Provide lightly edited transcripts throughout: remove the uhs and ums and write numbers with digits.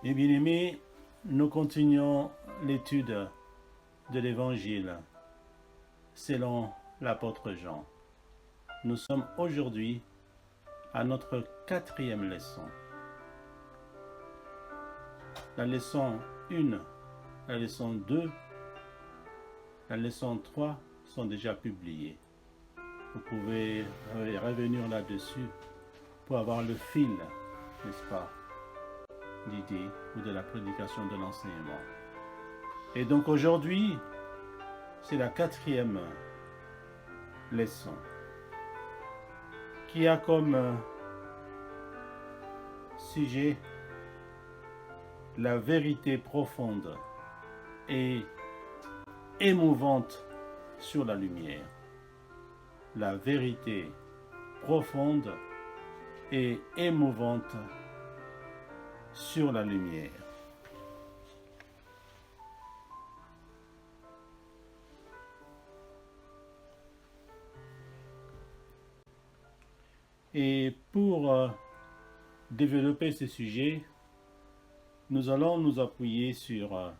Et bien aimés, nous continuons l'étude de l'Évangile selon l'apôtre Jean. Nous sommes aujourd'hui à notre 4e leçon. La leçon 1, la leçon 2, la leçon 3 sont déjà publiées. Vous pouvez revenir là-dessus pour avoir le fil, n'est-ce pas, d'idée ou de la prédication de l'enseignement. Et donc aujourd'hui, c'est la 4e leçon qui a comme sujet la vérité profonde et émouvante sur la lumière. La vérité profonde et émouvante sur la lumière. Et pour développer ce sujet, nous allons nous appuyer sur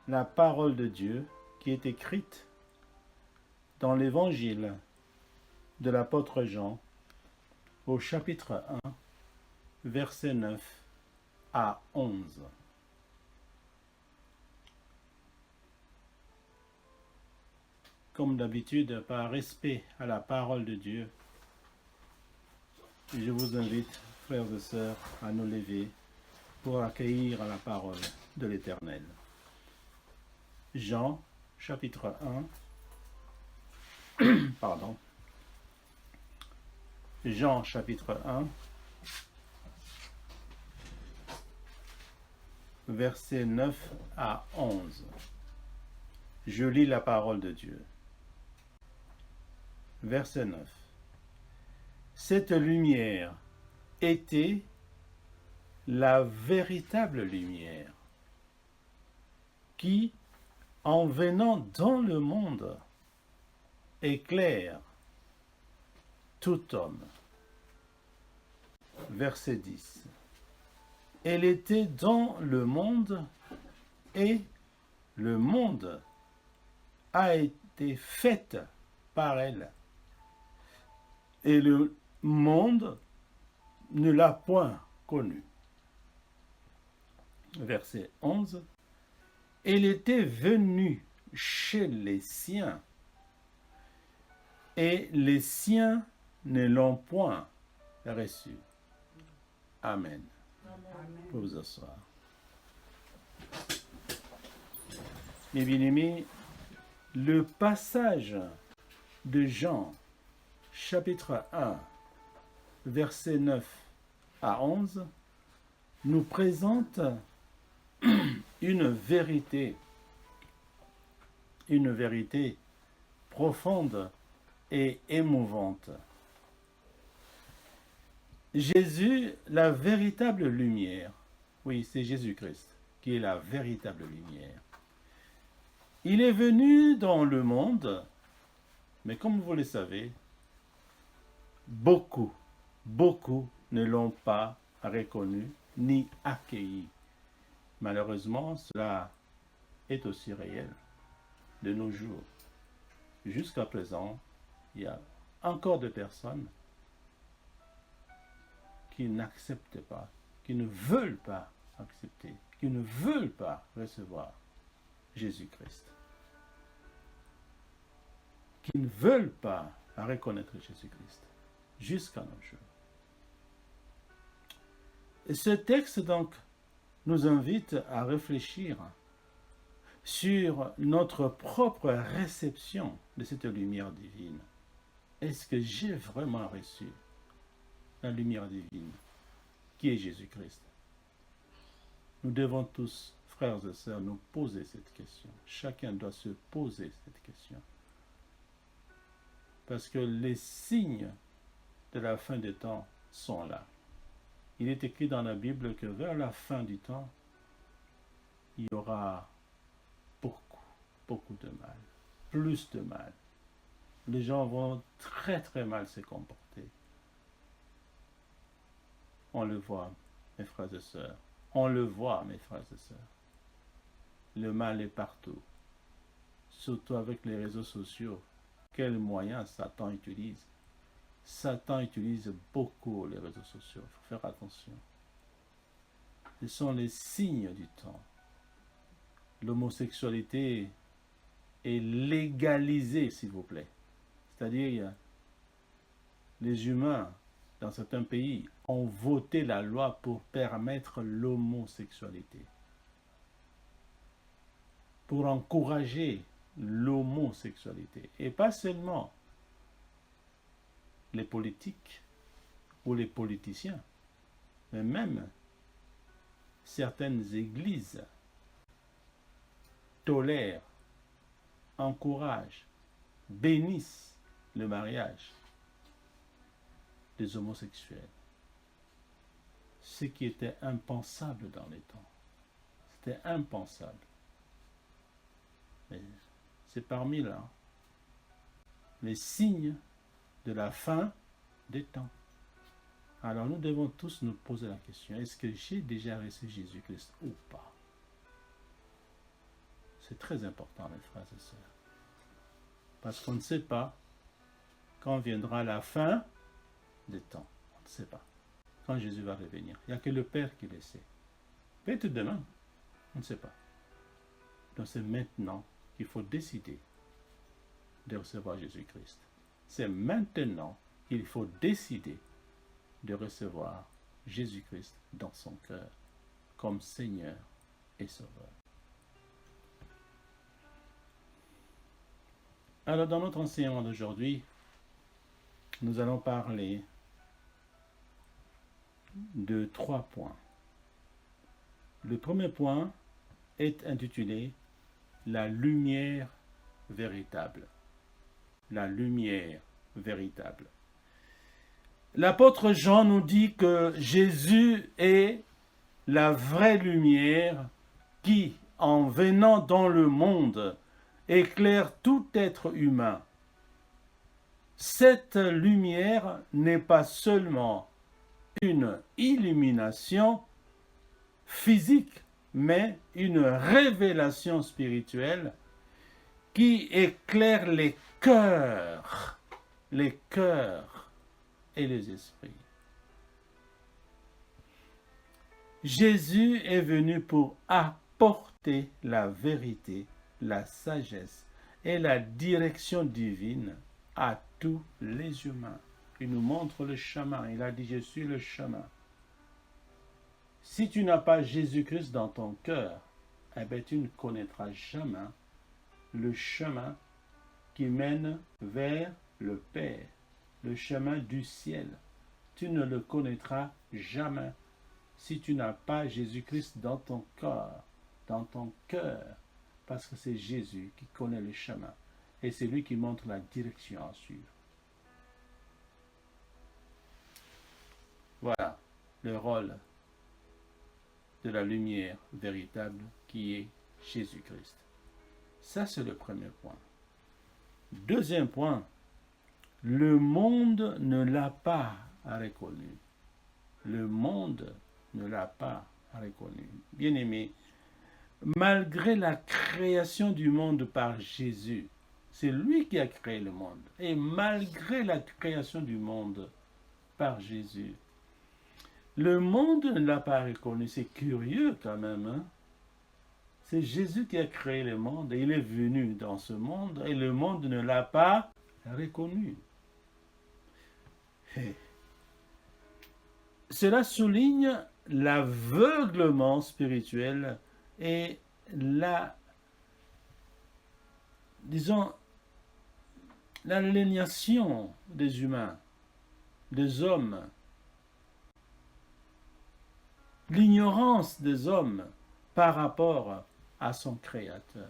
la parole de Dieu qui est écrite dans l'évangile de l'apôtre Jean au chapitre 1, versets 9 à 11. Comme d'habitude, par respect à la parole de Dieu, je vous invite, frères et sœurs, à nous lever pour accueillir la parole de l'Éternel. Jean, chapitre 1, pardon. Jean, chapitre 1, versets 9 à 11. Je lis la parole de Dieu. Verset 9. Cette lumière était la véritable lumière qui, en venant dans le monde, éclaire tout homme. Verset 10. Elle était dans le monde et le monde a été fait par elle. Et le monde ne l'a point connue. Verset 11. Elle était venue chez les siens, et les siens ne l'ont point reçue. Amen. Amen. Pour vous asseoir. Mes bien-aimés, le passage de Jean, chapitre 1, versets 9 à 11, nous présente une vérité profonde et émouvante. Jésus, la véritable lumière, oui, c'est Jésus-Christ qui est la véritable lumière. Il est venu dans le monde, mais comme vous le savez, beaucoup ne l'ont pas reconnu ni accueilli. Malheureusement, cela est aussi réel de nos jours. Jusqu'à présent, il y a encore des personnes qui n'acceptent pas, qui ne veulent pas accepter, qui ne veulent pas recevoir Jésus-Christ, qui ne veulent pas reconnaître Jésus-Christ jusqu'à nos jours. Et ce texte donc nous invite à réfléchir sur notre propre réception de cette lumière divine. Est-ce que j'ai vraiment reçu la lumière divine qui est Jésus-Christ? Nous devons tous, frères et sœurs, nous poser cette question. Chacun doit se poser cette question. Parce que les signes de la fin des temps sont là. Il est écrit dans la Bible que vers la fin du temps, il y aura beaucoup de mal, plus de mal. Les gens vont très mal se comporter. On le voit, mes frères et sœurs. On le voit, mes frères et sœurs. Le mal est partout. Surtout avec les réseaux sociaux. Quels moyens Satan utilise? Satan utilise beaucoup les réseaux sociaux. Il faut faire attention. Ce sont les signes du temps. L'homosexualité est légalisée, s'il vous plaît. C'est-à-dire, les humains, dans certains pays, ont voté la loi pour permettre l'homosexualité. Pour encourager l'homosexualité. Et pas seulement les politiques ou les politiciens, mais même certaines églises tolèrent, encouragent, bénissent le mariage des homosexuels. Ce qui était impensable dans les temps. C'était impensable. Mais c'est parmi là les signes de la fin des temps. Alors nous devons tous nous poser la question, est-ce que j'ai déjà reçu Jésus-Christ ou pas? C'est très important, mes frères et sœurs. Parce qu'on ne sait pas quand viendra la fin des temps. On ne sait pas. Quand Jésus va revenir. Il n'y a que le Père qui le sait. Peut-être demain. On ne sait pas. Donc c'est maintenant qu'il faut décider de recevoir Jésus-Christ. C'est maintenant qu'il faut décider de recevoir Jésus-Christ dans son cœur comme Seigneur et Sauveur. Alors dans notre enseignement d'aujourd'hui, nous allons parler de 3 points. Le premier point est intitulé « La lumière véritable ». La lumière véritable. L'apôtre Jean nous dit que Jésus est la vraie lumière qui, en venant dans le monde, éclaire tout être humain. Cette lumière n'est pas seulement une illumination physique, mais une révélation spirituelle qui éclaire les cœurs et les esprits. Jésus est venu pour apporter la vérité, la sagesse et la direction divine à tous les humains. Il nous montre le chemin. Il a dit, je suis le chemin. Si tu n'as pas Jésus-Christ dans ton cœur, eh bien, tu ne connaîtras jamais le chemin qui mène vers le Père, le chemin du ciel. Tu ne le connaîtras jamais si tu n'as pas Jésus-Christ dans ton corps, dans ton cœur, parce que c'est Jésus qui connaît le chemin et c'est lui qui montre la direction à suivre. Voilà le rôle de la lumière véritable qui est Jésus-Christ. Ça, c'est le premier point. Deuxième point, le monde ne l'a pas reconnu. Le monde ne l'a pas reconnu. Bien-aimé, malgré la création du monde par Jésus, c'est lui qui a créé le monde. Et malgré la création du monde par Jésus, le monde ne l'a pas reconnu. C'est curieux quand même, hein? C'est Jésus qui a créé le monde et il est venu dans ce monde et le monde ne l'a pas reconnu. Et cela souligne l'aveuglement spirituel et l'aliénation des humains, des hommes, l'ignorance des hommes par rapport à son Créateur.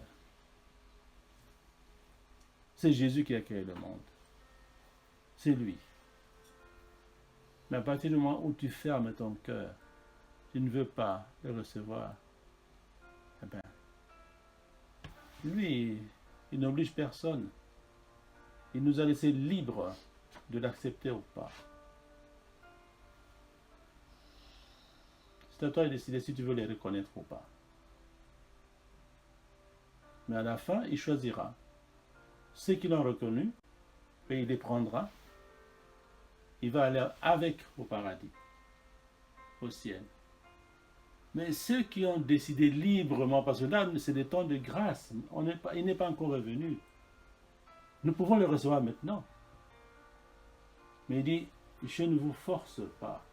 C'est Jésus qui a créé le monde. C'est lui. Mais à partir du moment où tu fermes ton cœur, tu ne veux pas le recevoir, eh bien, lui, il n'oblige personne. Il nous a laissé libres de l'accepter ou pas. C'est à toi de décider si tu veux les reconnaître ou pas. Mais à la fin, il choisira. Ceux qui l'ont reconnu, et il les prendra. Il va aller avec au paradis, au ciel. Mais ceux qui ont décidé librement, parce que là, c'est des temps de grâce, il n'est pas encore revenu. Nous pouvons le recevoir maintenant. Mais il dit, je ne vous force pas.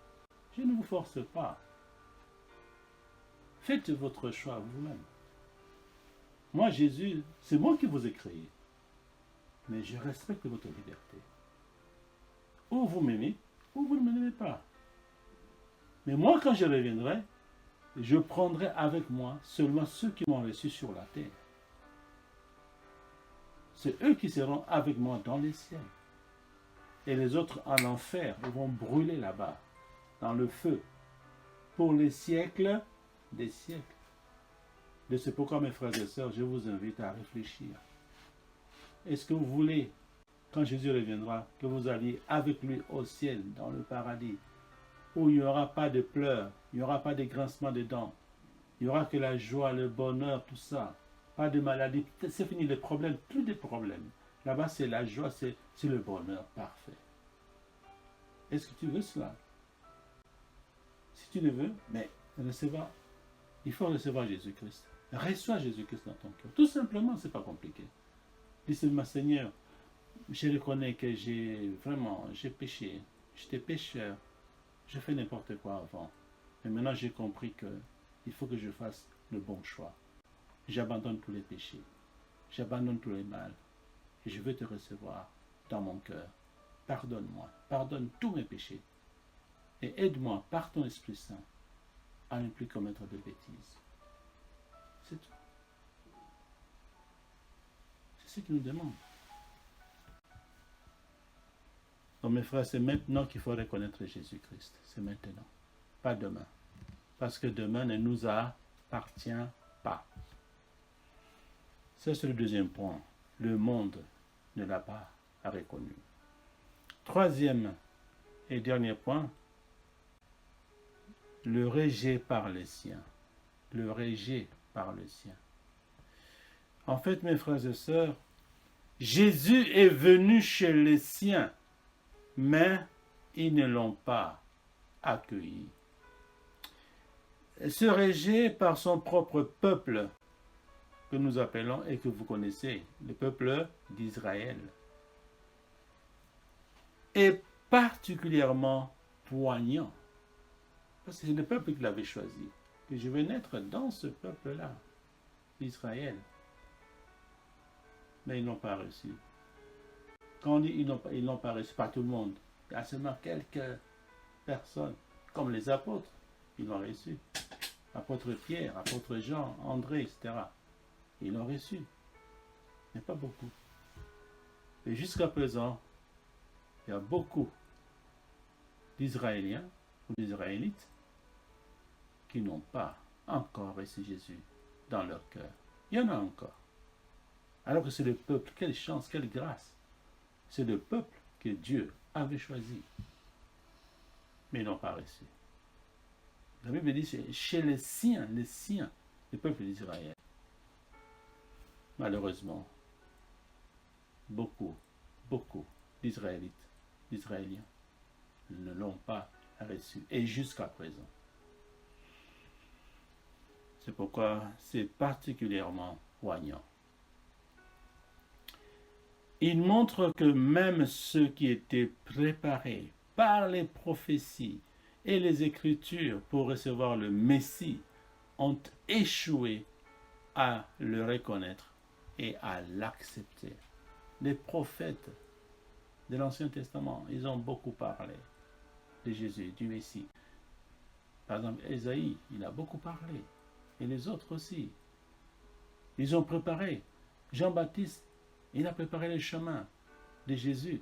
Je ne vous force pas. Faites votre choix vous-même. Moi, Jésus, c'est moi qui vous ai créé. Mais je respecte votre liberté. Ou vous m'aimez, ou vous ne m'aimez pas. Mais moi, quand je reviendrai, je prendrai avec moi seulement ceux qui m'ont reçu sur la terre. C'est eux qui seront avec moi dans les ciels. Et les autres en enfer, ils vont brûler là-bas, dans le feu, pour les siècles des siècles. De c'est pourquoi, mes frères et sœurs, je vous invite à réfléchir. Est-ce que vous voulez, quand Jésus reviendra, que vous alliez avec lui au ciel, dans le paradis, où il n'y aura pas de pleurs, il n'y aura pas de grincements de dents, il n'y aura que la joie, le bonheur, tout ça, pas de maladie, c'est fini les problèmes, plus de problèmes. Là-bas, c'est la joie, c'est le bonheur parfait. Est-ce que tu veux cela? Si tu le veux, mais il faut recevoir Jésus-Christ. Reçois Jésus-Christ dans ton cœur. Tout simplement, c'est pas compliqué. Dis seulement, Seigneur, je reconnais que j'ai péché. J'étais pécheur. J'ai fait n'importe quoi avant. Mais maintenant, j'ai compris qu'il faut que je fasse le bon choix. J'abandonne tous les péchés. J'abandonne tous les mal. Et je veux te recevoir dans mon cœur. Pardonne-moi. Pardonne tous mes péchés. Et aide-moi par ton Esprit Saint à ne plus commettre de bêtises. C'est tout. C'est ce qu'il nous demande. Donc mes frères, c'est maintenant qu'il faut reconnaître Jésus-Christ. C'est maintenant. Pas demain. Parce que demain ne nous appartient pas. Ça, c'est le deuxième point. Le monde ne l'a pas reconnu. Troisième et dernier point, le rejet par les siens. Le rejet par les siens. En fait, mes frères et sœurs, Jésus est venu chez les siens, mais ils ne l'ont pas accueilli. Ce rejet par son propre peuple, que nous appelons et que vous connaissez, le peuple d'Israël, est particulièrement poignant. Parce que c'est le peuple qui l'avait choisi. Que je vais naître dans ce peuple-là, Israël. Mais ils n'ont pas reçu. Quand on dit ils n'ont pas reçu, pas tout le monde. Il y a seulement quelques personnes, comme les apôtres, ils l'ont reçu. Apôtre Pierre, apôtre Jean, André, etc. Ils l'ont reçu. Mais pas beaucoup. Et jusqu'à présent, il y a beaucoup d'Israéliens ou d'Israélites qui n'ont pas encore reçu Jésus dans leur cœur. Il y en a encore. Alors que c'est le peuple, quelle chance, quelle grâce. C'est le peuple que Dieu avait choisi. Mais ils n'ont pas reçu. La Bible dit, c'est chez les siens, le peuple d'Israël. Malheureusement, beaucoup d'Israéliens ne l'ont pas reçu. Et jusqu'à présent. C'est pourquoi c'est particulièrement poignant. Il montre que même ceux qui étaient préparés par les prophéties et les Écritures pour recevoir le Messie ont échoué à le reconnaître et à l'accepter. Les prophètes de l'Ancien Testament, ils ont beaucoup parlé de Jésus, du Messie. Par exemple, Ésaïe, il a beaucoup parlé. Et les autres aussi. Ils ont préparé. Jean-Baptiste, il a préparé le chemin de Jésus.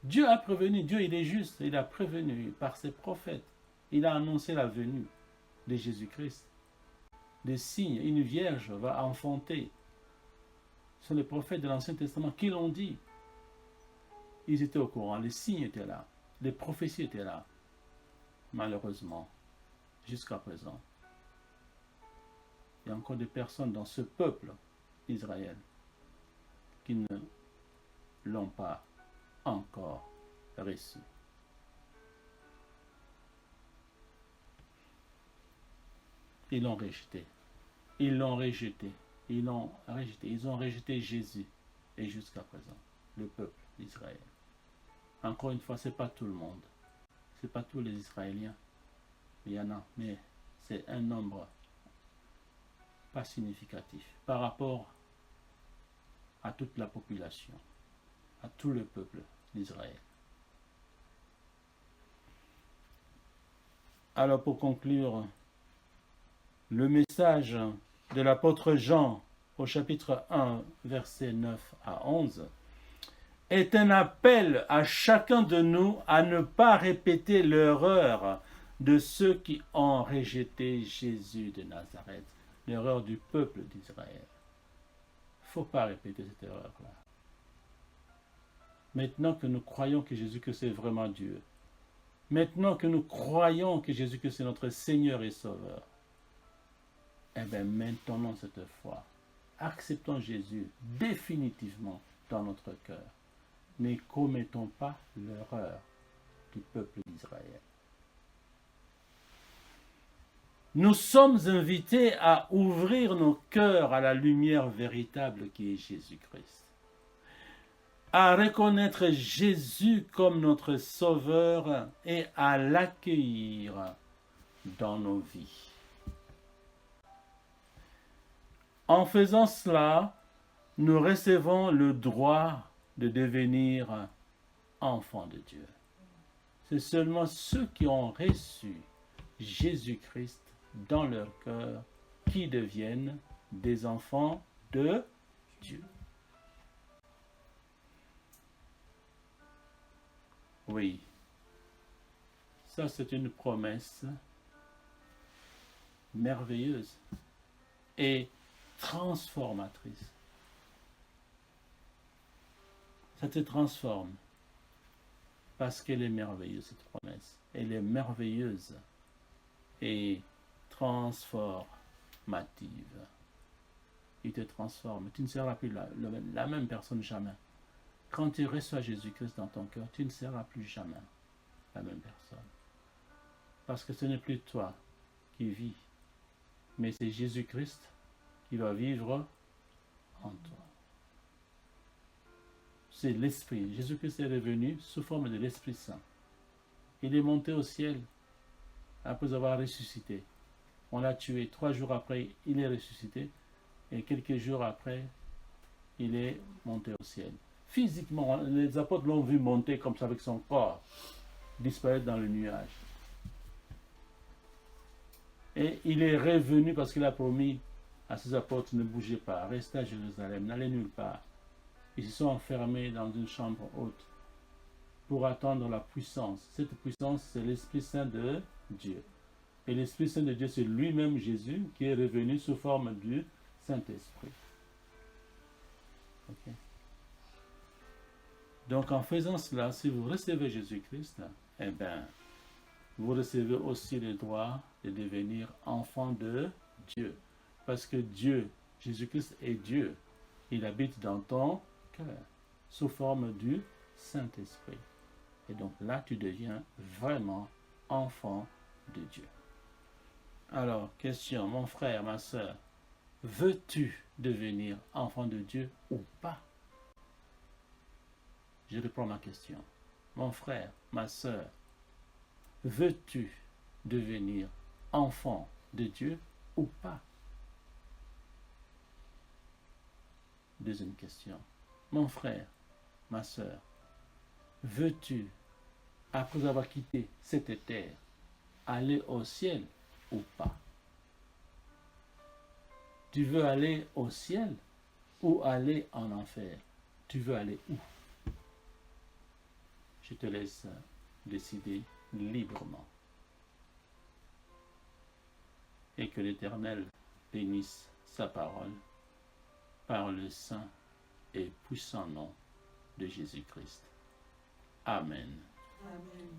Dieu a prévenu, Dieu il est juste, il a prévenu par ses prophètes. Il a annoncé la venue de Jésus-Christ. Des signes, une vierge va enfanter. Ce sont les prophètes de l'Ancien Testament qui l'ont dit. Ils étaient au courant, les signes étaient là, les prophéties étaient là. malheureusement, jusqu'à présent, il y a encore des personnes dans ce peuple d'Israël qui ne l'ont pas encore reçu. Ils l'ont rejeté. Ils l'ont rejeté. Ils l'ont rejeté. Ils ont rejeté Jésus. Et jusqu'à présent, le peuple d'Israël. Encore une fois, ce n'est pas tout le monde. Ce n'est pas tous les Israéliens. Il y en a, mais c'est un nombre pas significatif par rapport à toute la population, à tout le peuple d'Israël. Alors pour conclure, le message de l'apôtre Jean au chapitre 1, versets 9 à 11, est un appel à chacun de nous à ne pas répéter l'erreur de ceux qui ont rejeté Jésus de Nazareth, l'erreur du peuple d'Israël. Il ne faut pas répéter cette erreur-là. Maintenant que nous croyons que Jésus-Christ est vraiment Dieu, maintenant que nous croyons que Jésus-Christ est notre Seigneur et Sauveur, eh bien maintenant cette foi, acceptons Jésus définitivement dans notre cœur. Ne commettons pas l'erreur du peuple d'Israël. Nous sommes invités à ouvrir nos cœurs à la lumière véritable qui est Jésus-Christ. À reconnaître Jésus comme notre Sauveur et à l'accueillir dans nos vies. En faisant cela, nous recevons le droit de devenir enfants de Dieu. C'est seulement ceux qui ont reçu Jésus-Christ dans leur cœur qui deviennent des enfants de Dieu. Oui, ça c'est une promesse merveilleuse et transformatrice. Ça te transforme parce qu'elle est merveilleuse, cette promesse. Elle est merveilleuse et transformative. Il te transforme. Tu ne seras plus la même personne jamais. Quand tu reçois Jésus-Christ dans ton cœur, tu ne seras plus jamais la même personne. Parce que ce n'est plus toi qui vis, mais c'est Jésus-Christ qui va vivre en toi. C'est l'Esprit. Jésus-Christ est revenu sous forme de l'Esprit Saint. Il est monté au ciel après avoir ressuscité. On l'a tué. 3 jours après, il est ressuscité. Et quelques jours après, il est monté au ciel. Physiquement, les apôtres l'ont vu monter comme ça avec son corps, disparaître dans le nuage. Et il est revenu parce qu'il a promis à ses apôtres, ne bougez pas, restez à Jérusalem, n'allez nulle part. Ils se sont enfermés dans une chambre haute pour attendre la puissance. Cette puissance, c'est l'Esprit Saint de Dieu. Et l'Esprit Saint de Dieu, c'est lui-même Jésus qui est revenu sous forme du Saint-Esprit. Okay. Donc en faisant cela, si vous recevez Jésus-Christ, eh bien, vous recevez aussi le droit de devenir enfant de Dieu. Parce que Dieu, Jésus-Christ est Dieu. Il habite dans ton cœur, sous forme du Saint-Esprit. Et donc là, tu deviens vraiment enfant de Dieu. Alors, question, mon frère, ma soeur, veux-tu devenir enfant de Dieu ou pas? Je reprends ma question. Mon frère, ma soeur, veux-tu devenir enfant de Dieu ou pas? Deuxième question. Mon frère, ma soeur, veux-tu, après avoir quitté cette terre, aller au ciel ou pas? Tu veux aller au ciel ou aller en enfer? Tu veux aller où? Je te laisse décider librement. Et que l'Éternel bénisse sa parole par le saint et puissant nom de Jésus-Christ. Amen. Amen.